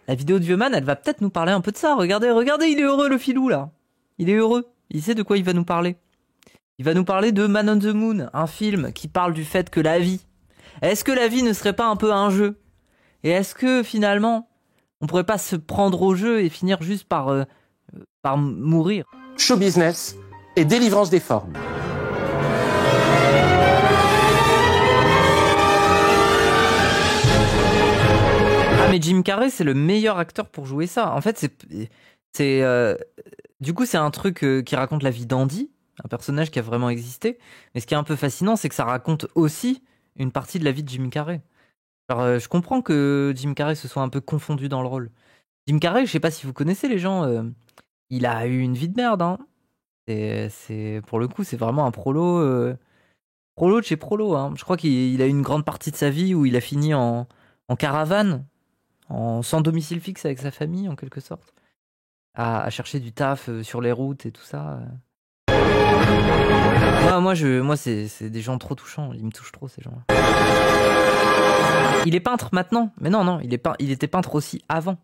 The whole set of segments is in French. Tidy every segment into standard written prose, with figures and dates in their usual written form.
la vidéo de Vieux Man, elle va peut-être nous parler un peu de ça. Regardez, il est heureux le filou là. Il est heureux. Il sait de quoi il va nous parler. Il va nous parler de Man on the Moon, un film qui parle du fait que la vie... Est-ce que la vie ne serait pas un peu un jeu? Et est-ce que finalement, on pourrait pas se prendre au jeu et finir juste par mourir? Show business et délivrance des formes. Ah mais Jim Carrey, c'est le meilleur acteur pour jouer ça. En fait, du coup, c'est un truc qui raconte la vie d'Andy, un personnage qui a vraiment existé. Mais ce qui est un peu fascinant, c'est que ça raconte aussi une partie de la vie de Jim Carrey. Alors, je comprends que Jim Carrey se soit un peu confondu dans le rôle. Jim Carrey, je sais pas si vous connaissez les gens, il a eu une vie de merde. Hein. Pour le coup, c'est vraiment un prolo de chez prolo. Hein. Je crois qu'il a eu une grande partie de sa vie où il a fini en caravane, sans domicile fixe avec sa famille, en quelque sorte. À chercher du taf sur les routes et tout ça. Moi, c'est des gens trop touchants. Ils me touchent trop, ces gens-là. Il est peintre maintenant. Mais non, il était peintre aussi avant.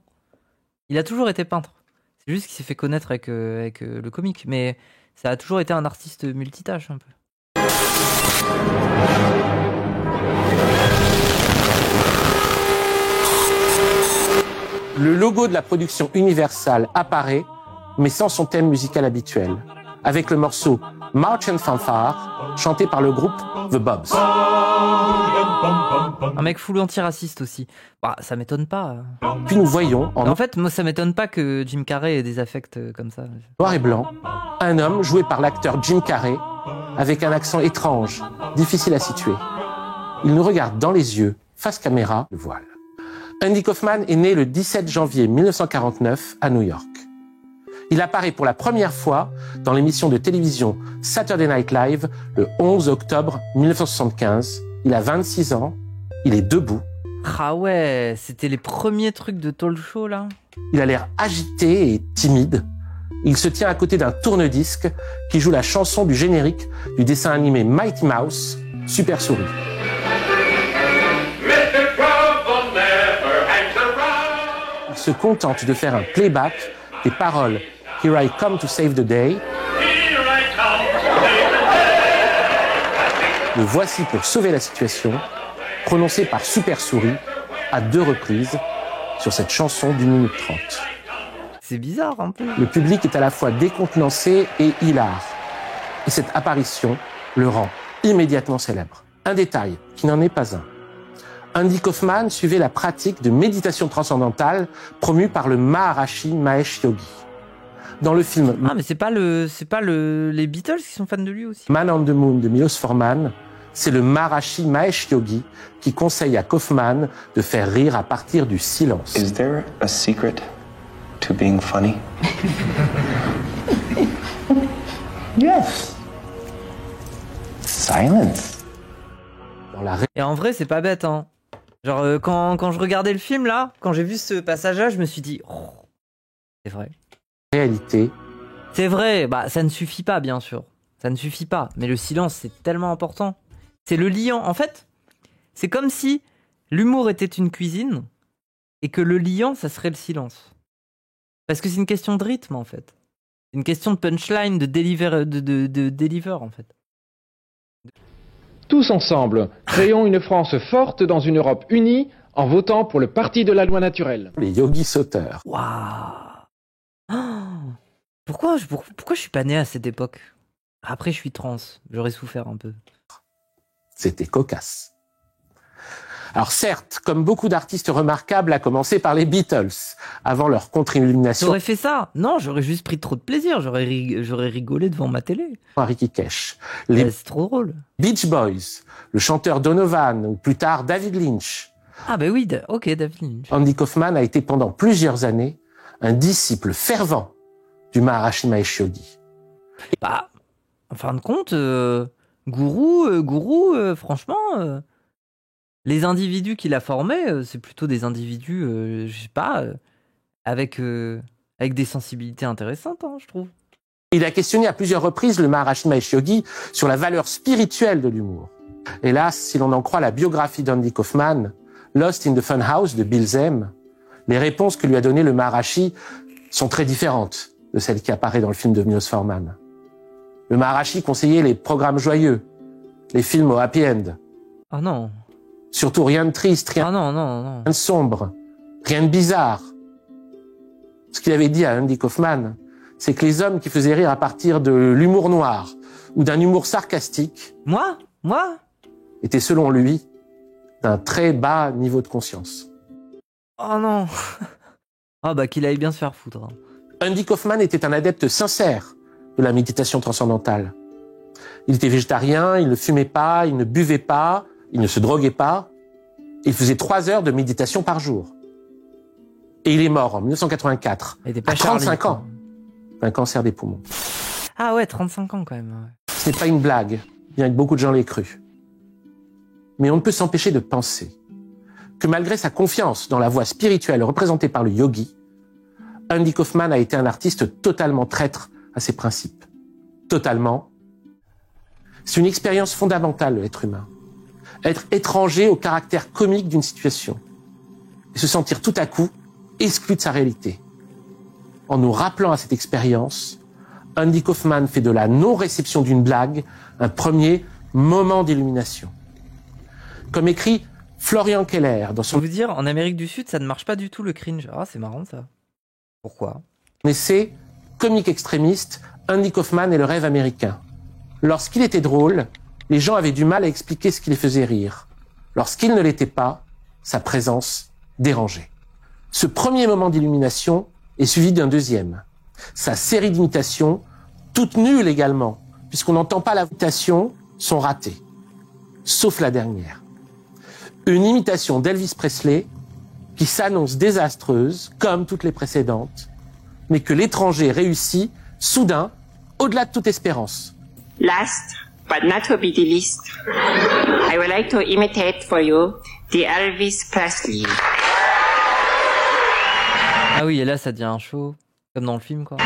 Il a toujours été peintre. C'est juste qu'il s'est fait connaître avec le comique. Mais ça a toujours été un artiste multitâche, un peu. Le logo de la production Universal apparaît, mais sans son thème musical habituel, avec le morceau March and Fanfare, chanté par le groupe The Bobs. Un mec full antiraciste aussi. Bah, ça m'étonne pas. Puis nous voyons, En fait, moi, ça m'étonne pas que Jim Carrey ait des affects comme ça. noir et blanc, un homme joué par l'acteur Jim Carrey, avec un accent étrange, difficile à situer. Il nous regarde dans les yeux, face caméra, le voile. Andy Kaufman est né le 17 janvier 1949 à New York. Il apparaît pour la première fois dans l'émission de télévision Saturday Night Live le 11 octobre 1975. Il a 26 ans, il est debout. Ah ouais, c'était les premiers trucs de talk show là. Il a l'air agité et timide. Il se tient à côté d'un tourne-disque qui joue la chanson du générique du dessin animé Mighty Mouse, Super Souris. Il se contente de faire un playback des paroles Here I come to save the day. Le voici pour sauver la situation, prononcé par Super Souris à 2 reprises sur cette chanson d'1 minute 30. C'est bizarre un peu. Le public est à la fois décontenancé et hilar. Et cette apparition le rend immédiatement célèbre. Un détail qui n'en est pas un. Andy Kaufman suivait la pratique de méditation transcendantale promue par le Maharishi Mahesh Yogi. Dans le film Ah mais c'est pas les Beatles qui sont fans de lui aussi. Man on the Moon de Milos Forman, c'est le Maharishi Mahesh Yogi qui conseille à Kaufman de faire rire à partir du silence. Is there a secret to being funny? Yes. Silence. Et en vrai, c'est pas bête, hein. Genre, quand je regardais le film, là, quand j'ai vu ce passage-là, je me suis dit, oh, c'est vrai. Réalité. C'est vrai, bah, ça ne suffit pas, bien sûr. Ça ne suffit pas. Mais le silence, c'est tellement important. C'est le liant. En fait, c'est comme si l'humour était une cuisine et que le liant, ça serait le silence. Parce que c'est une question de rythme, en fait. C'est une question de punchline, de deliver, en fait. Tous ensemble, créons une France forte dans une Europe unie en votant pour le parti de la loi naturelle. Les yogis sauteurs. Waouh! Pourquoi je suis pas né à cette époque? Après, je suis trans. J'aurais souffert un peu. C'était cocasse. Alors certes, comme beaucoup d'artistes remarquables, à commencer par les Beatles, avant leur contre-illumination. J'aurais fait ça? Non, j'aurais juste pris trop de plaisir. J'aurais rigolé devant ma télé. Ricky Cash. C'est trop drôle. Beach Boys, le chanteur Donovan, ou plus tard David Lynch. Ah bah oui, ok, David Lynch. Andy Kaufman a été pendant plusieurs années un disciple fervent du Maharishi Mahesh Yogi. Bah, en fin de compte, Gourou, franchement... les individus qu'il a formés, c'est plutôt des individus, je sais pas, avec des sensibilités intéressantes, hein, je trouve. Il a questionné à plusieurs reprises le Maharishi Mahesh Yogi sur la valeur spirituelle de l'humour. Hélas, si l'on en croit la biographie d'Andy Kaufman, Lost in the Funhouse de Bill Zahn, Les réponses que lui a données le Maharishi sont très différentes de celles qui apparaissent dans le film de Milos Forman. Le Maharishi conseillait les programmes joyeux, les films au happy end. Ah non. Surtout rien de triste, Ah non. rien de sombre, rien de bizarre. Ce qu'il avait dit à Andy Kaufman, c'est que les hommes qui faisaient rire à partir de l'humour noir ou d'un humour sarcastique Moi étaient, selon lui, d'un très bas niveau de conscience. Oh non. Ah bah qu'il aille bien se faire foutre. Andy Kaufman était un adepte sincère de la méditation transcendantale. Il était végétarien, il ne fumait pas, il ne buvait pas, il ne se droguait pas. Il faisait 3 heures de méditation par jour. Et il est mort en 1984, à 35 ans, d'un cancer des poumons. Ah ouais, 35 ans quand même. Ouais. Ce n'est pas une blague, bien que beaucoup de gens l'aient cru. Mais on ne peut s'empêcher de penser que malgré sa confiance dans la voie spirituelle représentée par le yogi, Andy Kaufman a été un artiste totalement traître à ses principes. Totalement. C'est une expérience fondamentale de l'être humain. Être étranger au caractère comique d'une situation. Et se sentir tout à coup exclu de sa réalité. En nous rappelant à cette expérience, Andy Kaufman fait de la non-réception d'une blague un premier moment d'illumination. Comme écrit Florian Keller dans Je son peux vous dire, en Amérique du Sud, ça ne marche pas du tout le cringe. Ah, c'est marrant ça. Pourquoi? essai Comique extrémiste, Andy Kaufman et le rêve américain. Lorsqu'il était drôle, les gens avaient du mal à expliquer ce qui les faisait rire. Lorsqu'il ne l'était pas, sa présence dérangeait. Ce premier moment d'illumination est suivi d'un deuxième. Sa série d'imitations, toutes nulles également, puisqu'on n'entend pas l'imitation, sont ratées. Sauf la dernière. Une imitation d'Elvis Presley qui s'annonce désastreuse, comme toutes les précédentes, mais que l'étranger réussit, soudain, au-delà de toute espérance. Last, but not to be the least, I would like to imitate for you the Elvis Presley. Ah oui, et là, ça devient un show, comme dans le film, quoi.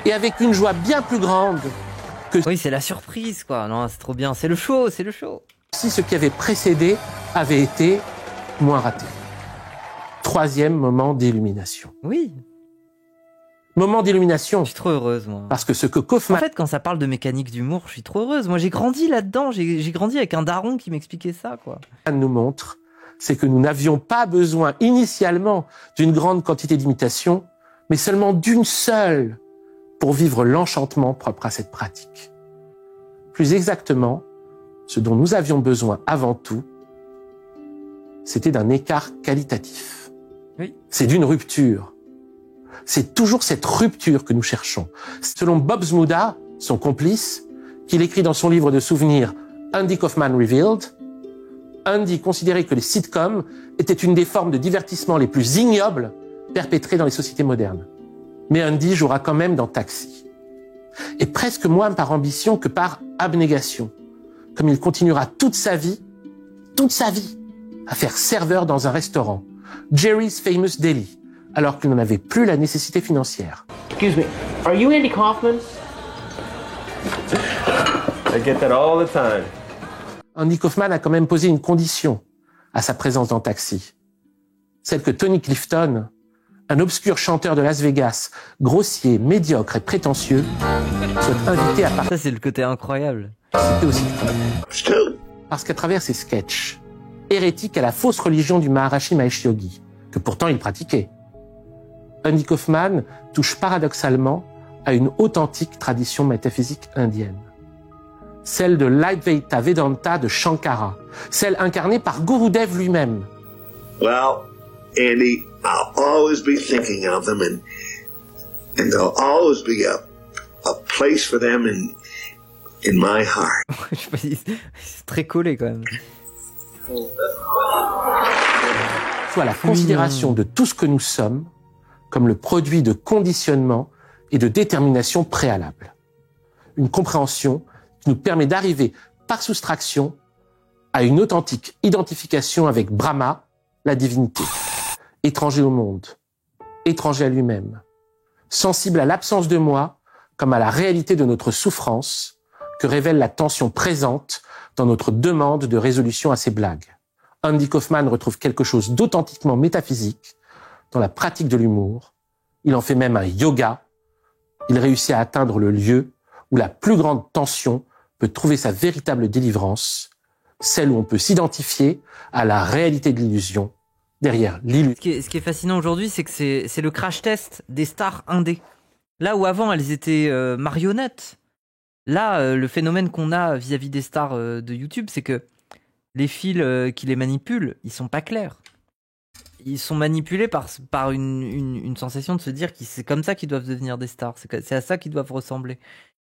Et avec une joie bien plus grande que Oui, c'est la surprise, quoi. Non, c'est trop bien. C'est le show, c'est le show. si ce qui avait précédé avait été moins raté. Troisième moment d'illumination. Oui, Moment d'illumination, je suis trop heureuse, moi. parce que ce que En Kaufman fait, quand ça parle de mécanique d'humour, je suis trop heureuse. Moi, j'ai grandi là-dedans. J'ai grandi avec un daron qui m'expliquait ça, quoi. nous montre, c'est que nous n'avions pas besoin initialement d'une grande quantité d'imitation, mais seulement d'une seule pour vivre l'enchantement propre à cette pratique. Plus exactement, ce dont nous avions besoin avant tout, c'était d'un écart qualitatif. Oui. C'est d'une rupture. C'est toujours cette rupture que nous cherchons. Selon Bob Zmuda, son complice, qu'il écrit dans son livre de souvenirs Andy Kaufman Revealed, Andy considérait que les sitcoms étaient une des formes de divertissement les plus ignobles perpétrées dans les sociétés modernes. Mais Andy jouera quand même dans Taxi. Et presque moins par ambition que par abnégation. Comme il continuera toute sa vie, à faire serveur dans un restaurant, Jerry's Famous Deli, alors qu'il n'en avait plus la nécessité financière. Excuse me, are you Andy Kaufman? I get that all the time. Andy Kaufman a quand même posé une condition à sa présence dans Taxi. Celle que Tony Clifton, un obscur chanteur de Las Vegas, grossier, médiocre et prétentieux, soit invité à Ça, c'est le côté incroyable. participer au sitcom. Parce qu'à travers ses sketchs, hérétiques à la fausse religion du Maharishi Mahesh Yogi, que pourtant il pratiquait, Andy Kaufman touche paradoxalement à une authentique tradition métaphysique indienne. Celle de l'Advaita Vedanta de Shankara, celle incarnée par Gurudev lui-même. Well, Andy, I'll always be thinking of them, and there'll always be a place for them in my heart. Je sais pas, c'est très collé, quand même. Soit la considération de tout ce que nous sommes comme le produit de conditionnement et de détermination préalables. Une compréhension qui nous permet d'arriver, par soustraction, à une authentique identification avec Brahma, la divinité, étranger au monde, étranger à lui-même, sensible à l'absence de moi comme à la réalité de notre souffrance que révèle la tension présente dans notre demande de résolution à ces blagues. Andy Kaufman retrouve quelque chose d'authentiquement métaphysique dans la pratique de l'humour. Il en fait même un yoga. Il réussit à atteindre le lieu où la plus grande tension peut trouver sa véritable délivrance, celle où on peut s'identifier à la réalité de l'illusion derrière l'illusion. Ce qui est fascinant aujourd'hui, c'est que c'est le crash test des stars indées. Là où avant elles étaient marionnettes, là le phénomène qu'on a vis-à-vis des stars de YouTube, c'est que les fils qui les manipulent, ils sont pas clairs. Ils sont manipulés par une sensation de se dire que c'est comme ça qu'ils doivent devenir des stars, c'est à ça qu'ils doivent ressembler.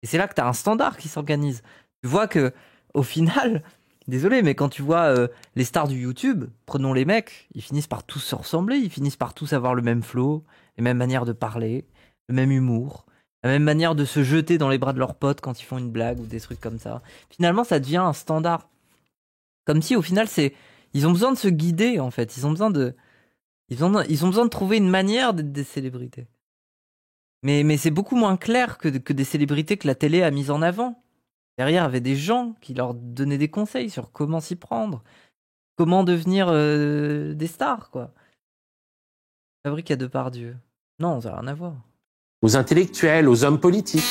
Et c'est là que tu as un standard qui s'organise. Tu vois que au final, désolé, mais quand tu vois les stars du YouTube, prenons les mecs, ils finissent par tous se ressembler, ils finissent par tous avoir le même flow, les mêmes manières de parler, le même humour, la même manière de se jeter dans les bras de leurs potes quand ils font une blague ou des trucs comme ça. Finalement, ça devient un standard. Comme si au final, ils ont besoin de se guider en fait. Ils ont besoin de trouver une manière d'être des célébrités. Mais c'est beaucoup moins clair que des célébrités que la télé a mises en avant. Derrière, il y avait des gens qui leur donnaient des conseils sur comment s'y prendre, comment devenir des stars, quoi. Fabrique à Depardieu. Non, ça n'a rien à voir. Aux intellectuels, aux hommes politiques.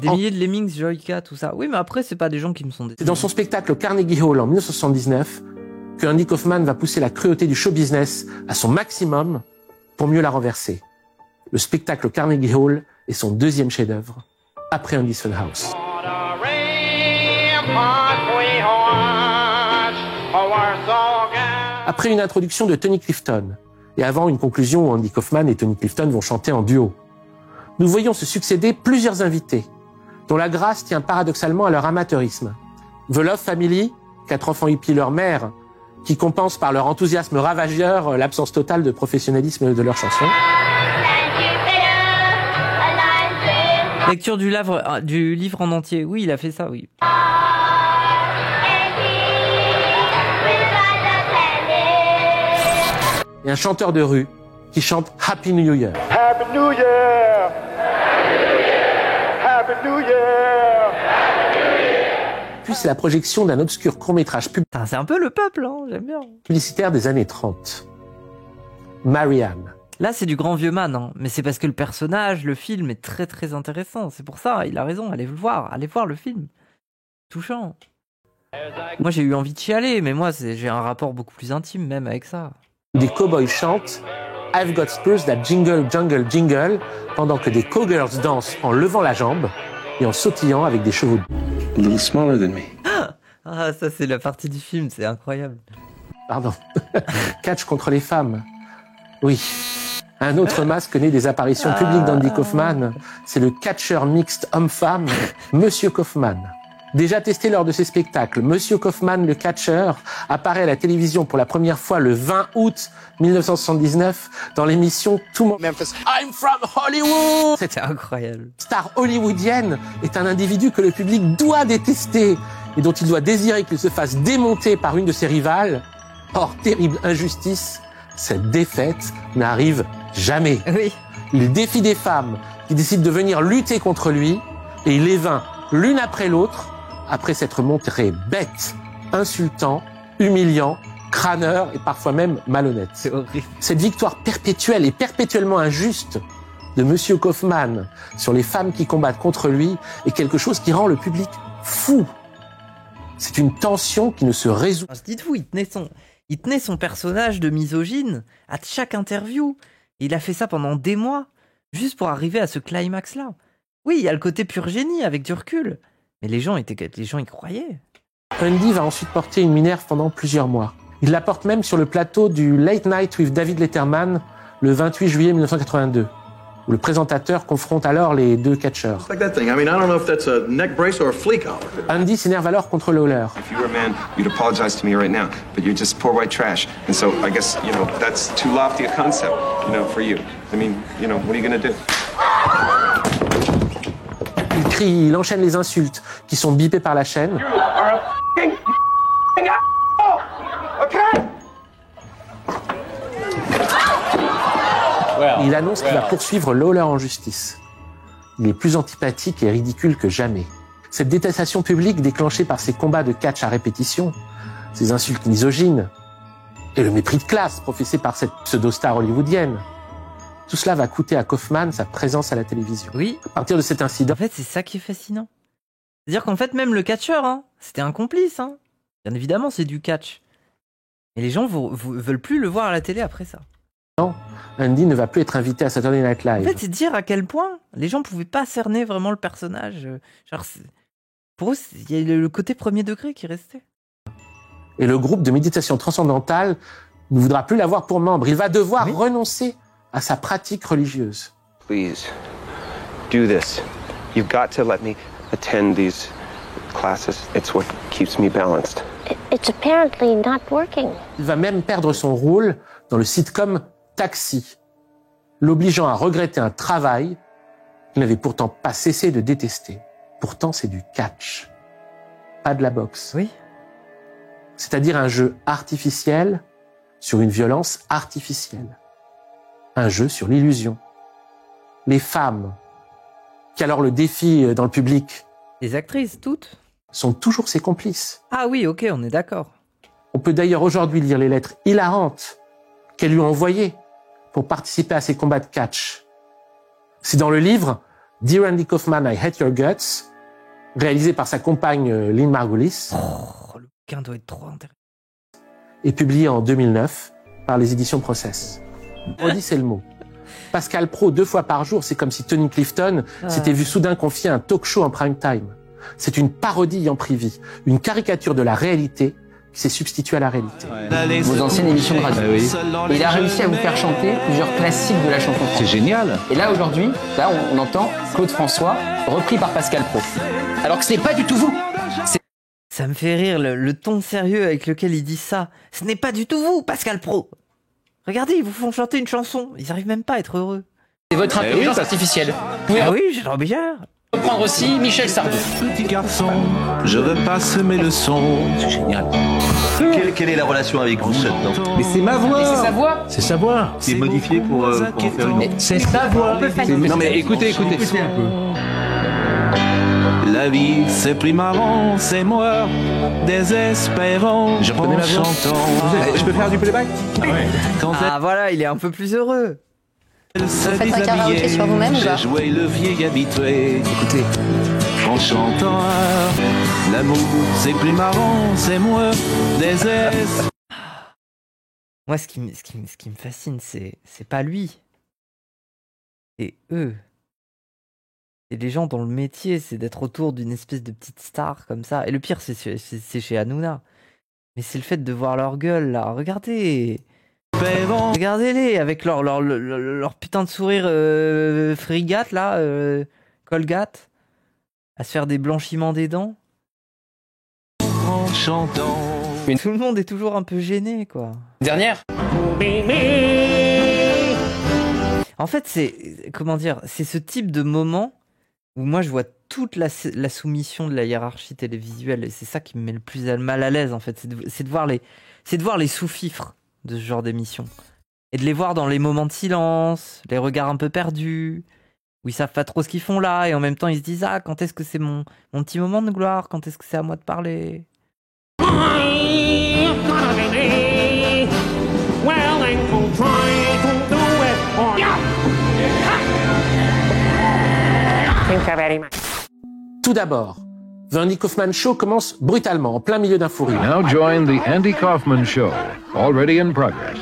Des milliers de Lemmings, Joyka, tout ça. Oui, mais après, c'est pas des gens qui me sont des... C'est dans son spectacle Carnegie Hall en 1979 que Andy Kaufman va pousser la cruauté du show business à son maximum pour mieux la renverser. Le spectacle Carnegie Hall est son deuxième chef-d'œuvre, après Andy's Funhouse. Après une introduction de Tony Clifton, et avant une conclusion où Andy Kaufman et Tony Clifton vont chanter en duo, nous voyons se succéder plusieurs invités, dont la grâce tient paradoxalement à leur amateurisme. The Love Family, 4 enfants hippies leur mère, qui compensent par leur enthousiasme ravageur l'absence totale de professionnalisme de leurs chansons. Lecture du livre en entier. Oui, il a fait ça, oui. Et un chanteur de rue qui chante Happy New Year. Happy New Year! Happy New Year! Puis c'est la projection d'un obscur court-métrage C'est un peu le peuple, hein, j'aime bien. publicitaire des années 30. Marianne. Là, c'est du grand vieux man, hein. Mais c'est parce que le personnage, le film est très très intéressant. C'est pour ça, il a raison, allez voir le film. Touchant. Moi, j'ai eu envie de chialer, mais moi, j'ai un rapport beaucoup plus intime même avec ça. Des cowboys chantent I've got spurs that jingle, jungle, jingle, pendant que des cowgirls dansent en levant la jambe et en sautillant avec des chevaux. A little smaller than me. Ah, ça, c'est la partie du film, c'est incroyable. Pardon. Catch contre les femmes. Oui. Un autre masque né des apparitions publiques d'Andy Kaufman, c'est le catcheur mixte homme-femme, Monsieur Kaufman. Déjà testé lors de ses spectacles, Monsieur Kaufman, le catcheur, apparaît à la télévision pour la première fois le 20 août 1979 dans l'émission Tout Memphis, I'm from Hollywood. Cette incroyable star hollywoodienne est un individu que le public doit détester et dont il doit désirer qu'il se fasse démonter par une de ses rivales. Or, terrible injustice, cette défaite n'arrive jamais. Oui. Il défie des femmes qui décident de venir lutter contre lui et il les vainc l'une après l'autre après s'être montré bête, insultant, humiliant, crâneur et parfois même malhonnête. C'est horrible. Cette victoire perpétuelle et perpétuellement injuste de Monsieur Kaufman sur les femmes qui combattent contre lui est quelque chose qui rend le public fou. C'est une tension qui ne se résout. Dites-vous, il tenait son personnage de misogyne à chaque interview. Et il a fait ça pendant des mois, juste pour arriver à ce climax-là. Oui, il y a le côté pur génie avec du recul. Mais les gens y croyaient. Andy va ensuite porter une minerve pendant plusieurs mois. Il la porte même sur le plateau du Late Night with David Letterman le 28 juillet 1982. où le présentateur confronte alors les deux catcheurs. Like that thing. I mean, I don't know if that's a neck brace or a flea collar. Andy s'énerve alors contre Lawler. If you were a man, you'd apologize to me right now, but you're just poor white trash. And so I guess, that's too lofty a concept, for you. I mean, what are you gonna do? Il crie, il enchaîne les insultes qui sont bipées par la chaîne. Il annonce qu'il va poursuivre Lawler en justice. Il est plus antipathique et ridicule que jamais. Cette détestation publique déclenchée par ses combats de catch à répétition, ses insultes misogynes et le mépris de classe professé par cette pseudo-star hollywoodienne, tout cela va coûter à Kaufman sa présence à la télévision. Oui. À partir de cet incident... En fait, c'est ça qui est fascinant. C'est-à-dire qu'en fait, même le catcheur, c'était un complice. Bien évidemment, c'est du catch. Et les gens veulent plus le voir à la télé après ça. Non, Andy ne va plus être invité à Saturday Night Live. En fait, c'est dire à quel point les gens pouvaient pas cerner vraiment le personnage. Pour eux, il y a le côté premier degré qui restait. Et le groupe de méditation transcendantale ne voudra plus l'avoir pour membre. Il va devoir renoncer à sa pratique religieuse. Please, do this. You've got to let me attend these classes. It's what keeps me balanced. It's apparently not working. Il va même perdre son rôle dans le sitcom Taxi, l'obligeant à regretter un travail qu'il n'avait pourtant pas cessé de détester. Pourtant, c'est du catch, pas de la boxe. Oui. C'est-à-dire un jeu artificiel sur une violence artificielle. Un jeu sur l'illusion. Les femmes, qui alors le défient dans le public, les actrices, toutes, sont toujours ses complices. Ah oui, ok, on est d'accord. On peut d'ailleurs aujourd'hui lire les lettres hilarantes qu'elles lui ont envoyées pour participer à ses combats de catch. C'est dans le livre Dear Andy Kaufman, I Hate Your Guts, réalisé par sa compagne Lynn Margulis. Oh, le bouquin doit être trop intéressant. Et publié en 2009 par les éditions Process. Redis, c'est le mot. Pascal Praud 2 fois par jour, c'est comme si Tony Clifton s'était vu soudain confier un talk show en prime time. C'est une parodie en privé, une caricature de la réalité qui s'est substituée à la réalité. Vos anciennes émissions de radio. Et il a réussi à vous faire chanter plusieurs classiques de la chanson française. C'est génial. Et là, aujourd'hui, on entend Claude François, repris par Pascal Praud. Alors que ce n'est pas du tout vous. Ça me fait rire, le ton sérieux avec lequel il dit ça. Ce n'est pas du tout vous, Pascal Praud. Regardez, ils vous font chanter une chanson. Ils n'arrivent même pas à être heureux. C'est votre intelligence artificielle. Ah oui, j'ai bien. Reprendre aussi Michel Sardou. Petit garçon, je repasse mes leçons. C'est génial. Quelle est la relation avec vous maintenant? Mais c'est ma voix. Et c'est sa voix. C'est sa voix. C'est modifié pour en faire une autre. C'est sa voix. Non mais écoutez un peu. La vie c'est plus marrant, c'est moi, désespérant. Je reconnais ma voix. Je peux faire du playback? Voilà, il est un peu plus heureux. Vous faites un karaoké sur vous-même ou pas? J'ai joué le vieil habitué. Écoutez, en chantant, l'amour c'est plus marrant, c'est moi, désespérant. Moi, ce qui me fascine, c'est pas lui, c'est eux. Et les gens dans le métier, c'est d'être autour d'une espèce de petite star comme ça. Et le pire, c'est chez Hanouna. Mais c'est le fait de voir leur gueule, là. Regardez. Regardez-les, avec leur putain de sourire frigate, là. Colgate. À se faire des blanchiments des dents. En chantant. Mais tout le monde est toujours un peu gêné, quoi. Dernière. En fait, c'est ce type de moment où moi je vois toute la soumission de la hiérarchie télévisuelle, et c'est ça qui me met le plus mal à l'aise en fait, c'est de voir les sous-fifres de ce genre d'émission, et de les voir dans les moments de silence, les regards un peu perdus, où ils savent pas trop ce qu'ils font là, et en même temps ils se disent quand est-ce que c'est mon petit moment de gloire, quand est-ce que c'est à moi de parler. Tout d'abord, The Andy Kaufman Show commence brutalement, en plein milieu d'un fou rire. Now join the Andy Kaufman Show, already in progress.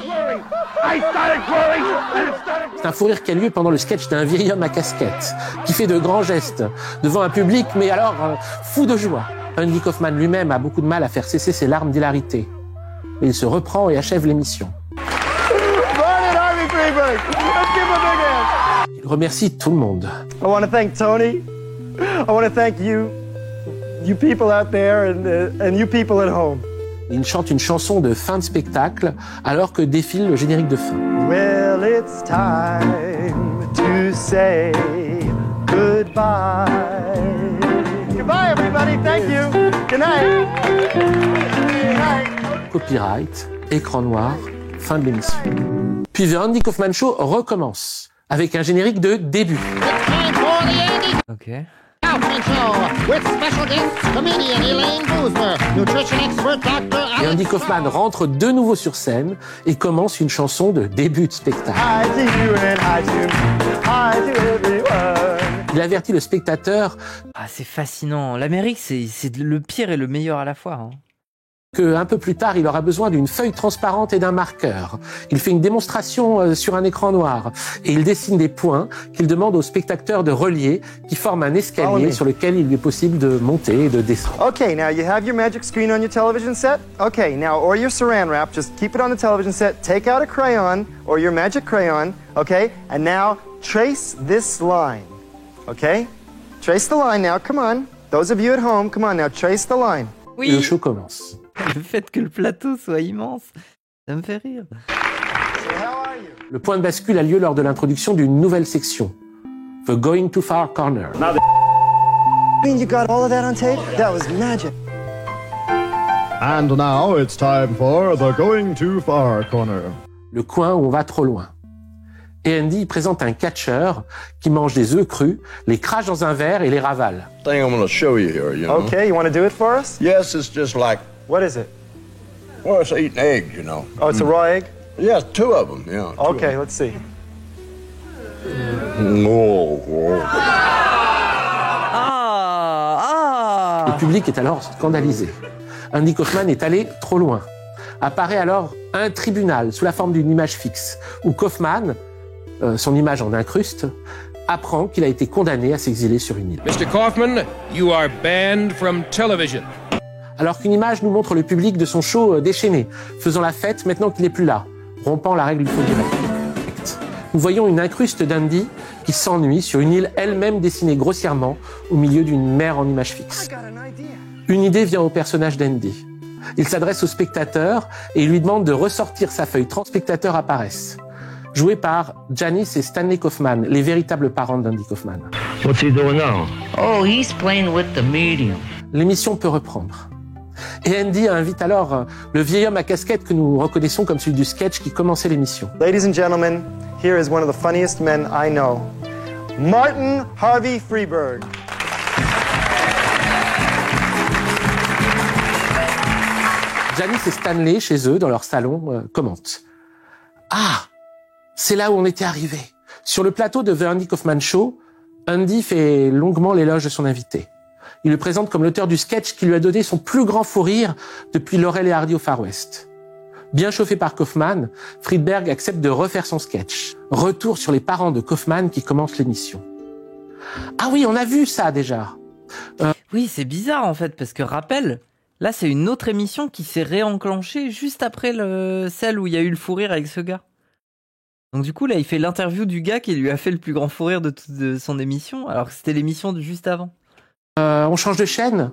C'est un fou rire qui a lieu pendant le sketch d'un vieil homme à casquette, qui fait de grands gestes devant un public, mais alors fou de joie. Andy Kaufman lui-même a beaucoup de mal à faire cesser ses larmes d'hilarité. Mais il se reprend et achève l'émission. remercie tout le monde. I want to thank Tony. I want to thank you people out there and you people at home. Il chante une chanson de fin de spectacle alors que défile le générique de fin. Well, it's time to say goodbye. Goodbye, everybody. Thank you. Good night. Good night. Copyright, écran noir, fin de l'émission. Puis The Andy Kaufman Show recommence avec un générique de début. Ok. Et Andy Kaufman rentre de nouveau sur scène et commence une chanson de début de spectacle. Il avertit le spectateur. Ah, c'est fascinant. L'Amérique, c'est le pire et le meilleur à la fois. Hein. qu'un peu plus tard, il aura besoin d'une feuille transparente et d'un marqueur. Il fait une démonstration sur un écran noir et il dessine des points qu'il demande aux spectateurs de relier qui forment un escalier sur lequel il lui est possible de monter et de descendre. Okay, now you have your magic screen on your television set. Okay, now, or your saran wrap, just keep it on the television set, take out a crayon or your magic crayon, okay, and now trace this line, okay? Trace the line now, come on. Those of you at home, come on now, trace the line. Oui. Le show commence. Le fait que le plateau soit immense, ça me fait rire. Le point de bascule a lieu lors de l'introduction d'une nouvelle section, The Going Too Far Corner. You got all of that on tape? That was magic. And now it's time for the Going Too Far Corner. Le coin où on va trop loin. Et Andy présente un catcheur qui mange des œufs crus, les crache dans un verre et les ravale. Thing I'm going to show you here, you know. Okay, you want to do it for us? Yes, it's just like. What is it? Well, it's eating eggs, you know. Oh, it's a raw egg? Yes, two of them, yeah. Okay, let's see. Le public est alors scandalisé. Andy Kaufman est allé trop loin. Apparaît alors un tribunal sous la forme d'une image fixe, où Kaufman, son image en incruste, apprend qu'il a été condamné à s'exiler sur une île. Mr. Kaufman, you are banned from television. Alors qu'une image nous montre le public de son show déchaîné, faisant la fête maintenant qu'il n'est plus là, rompant la règle du faux direct. Nous voyons une incruste d'Andy qui s'ennuie sur une île elle-même dessinée grossièrement au milieu d'une mer en image fixe. Une idée vient au personnage d'Andy. Il s'adresse au spectateur et il lui demande de ressortir sa feuille. 30 spectateurs apparaissent. Joués par Janice et Stanley Kaufman, les véritables parents d'Andy Kaufman. What's he doing now? Oh, he's playing with the medium. L'émission peut reprendre. Et Andy invite alors le vieil homme à casquette que nous reconnaissons comme celui du sketch qui commençait l'émission. Ladies and gentlemen, here is one of the funniest men I know. Martin Harvey Freeberg. Janice et Stanley, chez eux, dans leur salon, commentent. Ah, c'est là où on était arrivé. Sur le plateau de The Andy Kaufman Show, Andy fait longuement l'éloge de son invité. Il le présente comme l'auteur du sketch qui lui a donné son plus grand fou rire depuis Laurel et Hardy au Far West. Bien chauffé par Kaufman, Friedberg accepte de refaire son sketch. Retour sur les parents de Kaufman qui commence l'émission. Ah oui, on a vu ça déjà. Oui, c'est bizarre en fait, parce que rappel, là c'est une autre émission qui s'est réenclenchée juste après celle où il y a eu le fou rire avec ce gars. Donc du coup là, il fait l'interview du gars qui lui a fait le plus grand fou rire de son émission, alors que c'était l'émission de juste avant. On change de chaîne.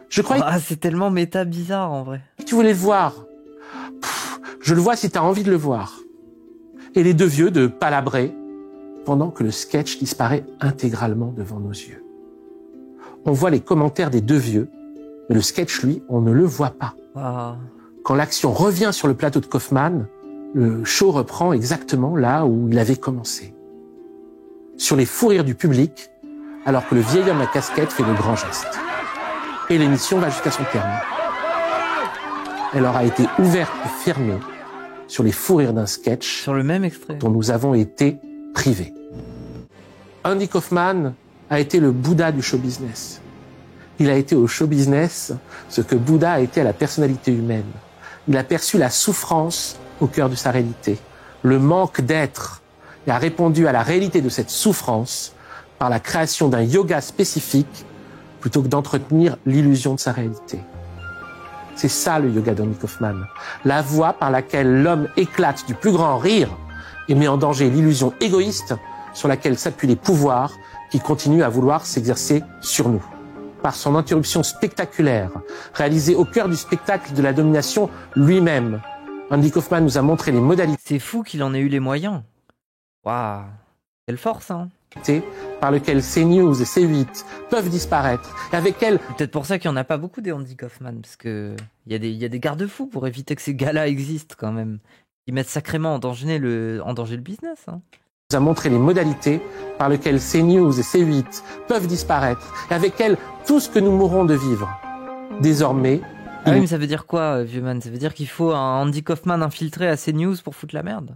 Je croyais. Ah, c'est tellement méta bizarre en vrai. Tu voulais le voir. Je le vois si t'as envie de le voir. Et les deux vieux de palabrer pendant que le sketch disparaît intégralement devant nos yeux. On voit les commentaires des deux vieux, mais le sketch, lui, on ne le voit pas. Ah. Quand l'action revient sur le plateau de Kaufman, le show reprend exactement là où il avait commencé. Sur les fous rires du public, alors que le vieil homme à casquette fait le grand geste. Et l'émission va jusqu'à son terme. Elle aura été ouverte et fermée sur les fous rires d'un sketch sur le même extrait dont nous avons été privés. Andy Kaufman a été le Bouddha du show business. Il a été au show business ce que Bouddha a été à la personnalité humaine. Il a perçu la souffrance au cœur de sa réalité, le manque d'être, et a répondu à la réalité de cette souffrance par la création d'un yoga spécifique plutôt que d'entretenir l'illusion de sa réalité. C'est ça le yoga d'Andy Kaufman, la voie par laquelle l'homme éclate du plus grand rire et met en danger l'illusion égoïste sur laquelle s'appuient les pouvoirs qui continuent à vouloir s'exercer sur nous. Par son interruption spectaculaire, réalisée au cœur du spectacle de la domination lui-même, Andy Kaufman nous a montré les modalités. C'est fou qu'il en ait eu les moyens. Waouh, quelle force, hein. Par lequel CNews et C8 peuvent disparaître, et avec elles... C'est peut-être pour ça qu'il n'y en a pas beaucoup des Andy Kaufman, parce que il y a des garde-fous pour éviter que ces gars-là existent quand même. Ils mettent sacrément en danger le business, hein. Nous a montré les modalités par lesquelles CNews et C8 peuvent disparaître, et avec elles tout ce que nous mourrons de vivre. Désormais... Ah oui, mais ça veut dire quoi, vieux man? Ça veut dire qu'il faut un Andy Kaufman infiltré à CNews pour foutre la merde?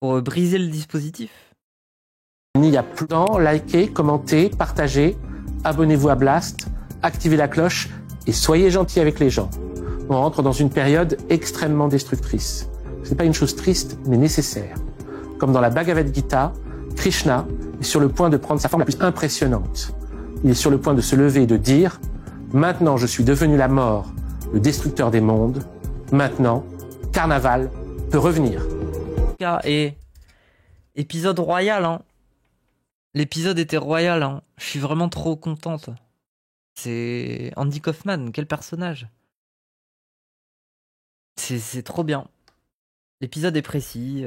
Pour briser le dispositif? Il y a plus de temps, likez, commentez, partagez, abonnez-vous à Blast, activez la cloche et soyez gentils avec les gens. On rentre dans une période extrêmement destructrice. C'est pas une chose triste, mais nécessaire. Comme dans la Bhagavad Gita, Krishna est sur le point de prendre sa forme la plus impressionnante. Il est sur le point de se lever et de dire « Maintenant je suis devenu la mort, le destructeur des mondes. Maintenant, Carnaval peut revenir. » Et épisode royal, hein. L'épisode était royal, hein. Je suis vraiment trop contente. C'est Andy Kaufman, quel personnage. C'est trop bien. L'épisode est précis.